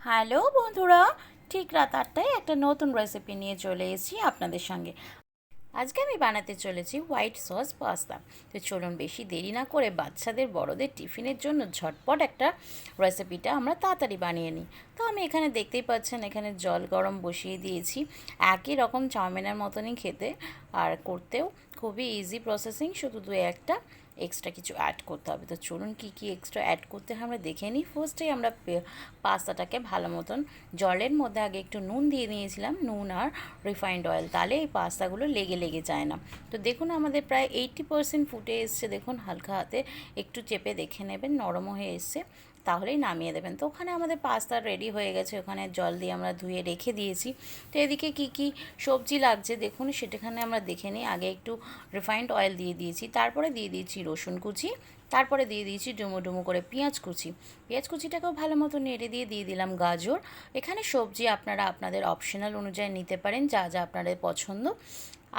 Hello বন্ধুরা, ঠিক রাত 8টায় একটা নতুন রেসিপি নিয়ে চলে এসেছি আপনাদের সঙ্গে। আজকে আমি বানাতে চলেছি হোয়াইট সস পাস্তা। তো চলুন বেশি দেরি না করে বাচ্চাদের বড়দের টিফিনের জন্য ঝটপট একটা রেসিপিটা আমরা তাড়াতাড়ি বানিয়ে নিই। তো আমি এখানে দেখতেই পাচ্ছেন, এখানে জল গরম বসিয়ে দিয়েছি। একই রকম চাউমিনের মতনই খেতে আর করতেও খুবই ইজি প্রসেসিং, শুধু দু একটা এক্সট্রা কিছু অ্যাড করতে হবে। তো চলুন কী কী এক্সট্রা অ্যাড করতে হয় আমরা দেখে নিই। ফার্স্টেই আমরা পাস্তাটাকে ভালো মতন জলের মধ্যে আগে একটু নুন দিয়ে নিয়েছিলাম, নুন আর রিফাইন্ড অয়েল, তাহলে এই পাস্তাগুলো লেগে লেগে যায় না। তো দেখুন আমাদের প্রায় 80% ফুটে এসছে। দেখুন হালকা হাতে একটু চেপে দেখে নেবেন, নরম হয়ে এসছে, তাহলেই নামিয়ে দেবেন। তো ওখানে আমাদের পাস্তা রেডি হয়ে গেছে, ওখানে জল দিয়ে আমরা ধুয়ে রেখে দিয়েছি। তো এদিকে কি কি সবজি লাগছে দেখুন, সেটাখানে আমরা দেখে নিই। আগে একটু রিফাইন্ড অয়েল দিয়ে দিয়েছি, তারপরে দিয়ে দিয়েছি রসুন কুচি, তারপরে দিয়ে দিয়েছি ডুমো ডুমো করে পেঁয়াজ কুচি। পেঁয়াজ কুচিটাকেও ভালো মতো নেড়ে দিয়ে দিলাম গাজর। এখানে সবজি আপনারা আপনাদের অপশনাল অনুযায়ী নিতে পারেন, যা যা আপনাদের পছন্দ।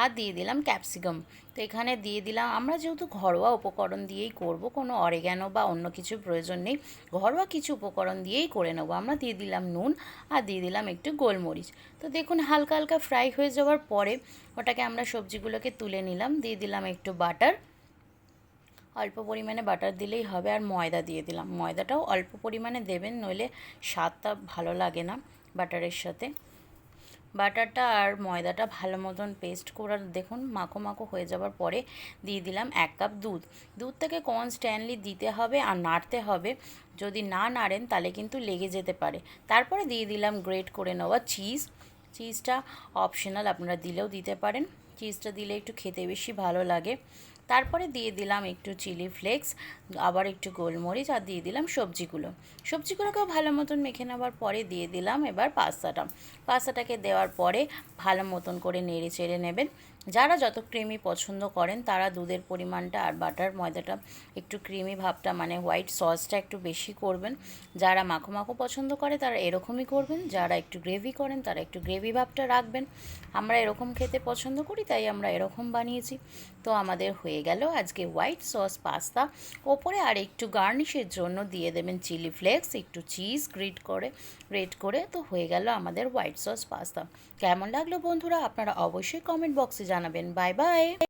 আর দিয়ে দিলাম ক্যাপসিকাম। তো এখানে দিয়ে দিলাম, আমরা যেহেতু ঘরোয়া উপকরণ দিয়েই করব, কোনো অরিগ্যানো বা অন্য কিছু প্রয়োজন নেই, ঘরোয়া কিছু উপকরণ দিয়েই করে নেবো। আমরা দিয়ে দিলাম নুন আর দিয়ে দিলাম একটু গোলমরিচ। তো দেখুন হালকা হালকা ফ্রাই হয়ে যাওয়ার পরে ওটাকে আমরা সবজিগুলোকে তুলে নিলাম। দিয়ে দিলাম একটু বাটার, অল্প পরিমাণে বাটার দিলেই হবে। আর ময়দা দিয়ে দিলাম, ময়দাটাও অল্প পরিমাণে দেবেন, নইলে স্বাদটা ভালো লাগে না বাটারের সাথে। বাটারটা আর ময়দাটা ভালো মতন পেস্ট করার দেখুন মাখো মাখো হয়ে যাওয়ার পরে দিয়ে দিলাম 1 কাপ দুধ। দুধটাকে কনস্ট্যান্টলি দিতে হবে আর নাড়তে হবে, যদি না নাড়েন তাহলে কিন্তু লেগে যেতে পারে। তারপরে দিয়ে দিলাম গ্রেট করে নেওয়া চিজ। চিজটা অপশনাল, আপনারা দিলেও দিতে পারেন, চিজটা দিলে একটু খেতে বেশি ভালো লাগে। তারপরে দিয়ে দিলাম একটু চিলি ফ্লেক্স, আবার একটু গোলমরিচ, আর দিয়ে দিলাম সবজিগুলোকেও ভালো মতন মেখে নেওয়ার পরে দিয়ে দিলাম এবার পাস্তাটাকে দেওয়ার পরে ভালো মতন করে নেড়ে চেড়ে নেবেন। যারা যত ক্রিমি পছন্দ করেন তারা দুধের পরিমাণটা আর বাটার ময়দাটা একটু ক্রিমি ভাবটা, মানে হোয়াইট সসটা একটু বেশি করবেন। যারা মাখো মাখো পছন্দ করে তারা এরকমই করবেন, যারা একটু গ্রেভি করেন তারা একটু গ্রেভি ভাবটা রাখবেন। আমরা এরকম খেতে পছন্দ করি, তাই আমরা এরকম বানিয়েছি। তো আমাদের হয়ে গেল আজকে হোয়াইট সস পাস্তা। ওপরে আর একটু গার্নিশের জন্য দিয়ে দেবেন চিলি ফ্লেক্স, একটু চিজ গ্রেট করে। তো হয়ে গেল আমাদের হোয়াইট সস পাস্তা। কেমন লাগলো বন্ধুরা, আপনারা অবশ্যই কমেন্ট বক্সে জানাবেন। Bye bye.